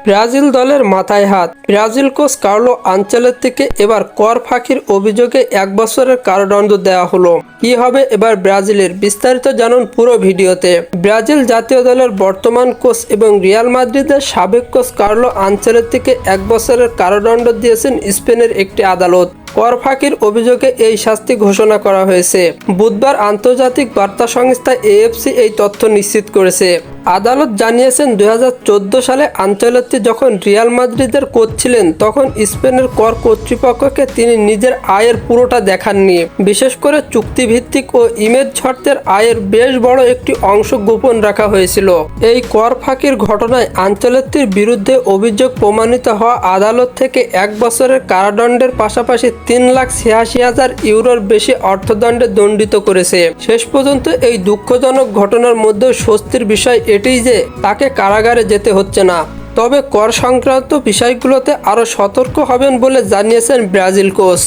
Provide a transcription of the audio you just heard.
Brazil দলের মাথায় হাত। ব্রাজিল কোচ কার্লো আনচেলত্তিকে এবার কর ফাঁকির অভিযোগে 1 বছরের কারাদণ্ড দেওয়া হলো। কি হবে এবার ব্রাজিলের, বিস্তারিত জানুন পুরো ভিডিওতে। ব্রাজিল জাতীয় দলের বর্তমান কোচ এবং রিয়াল মাদ্রিদের সাবেক কোচ কার্লো আনচেলত্তিকে 1 বছরের কারাদণ্ড দিয়েছেন স্পেনের একটি আদালত। কর ফাঁকির অভিযোগে এই শাস্তি ঘোষণা করা হয়েছে। বুধবার আন্তর্জাতিক বার্তা সংস্থা এএফপি এই তথ্য নিশ্চিত করেছে। আদালত জানিয়েছেন 2014 সালে আনচেলত্তি যখন রিয়াল মাদ্রিদের কোচ ছিলেন তখন স্পেনের কর কর্তৃপক্ষকে তিনি নিজের আয়ের পুরোটা দেখাননি। বিশেষ করে চুক্তিভিত্তিক ও ইমেজ শর্তের আয়ের বেশ বড় একটি অংশ গোপন রাখা হয়েছিল। এই কর ফাঁকির ঘটনায় আনচেলত্তির বিরুদ্ধে অভিযোগ প্রমাণিত হওয়া আদালত থেকে 1 বছরের কারাদণ্ডের পাশাপাশি 3,86,000 ইউরোর বেশি অর্থদণ্ডে দণ্ডিত করেছে। শেষ পর্যন্ত এই দুঃখজনক ঘটনার মধ্যে স্বস্তির বিষয় এটিই যে তাকে কারাগারে যেতে হচ্ছে না। তবে কর সংক্রান্ত বিষয়গুলোতে আরও সতর্ক হবেন বলে জানিয়েছেন ব্রাজিল কোচ।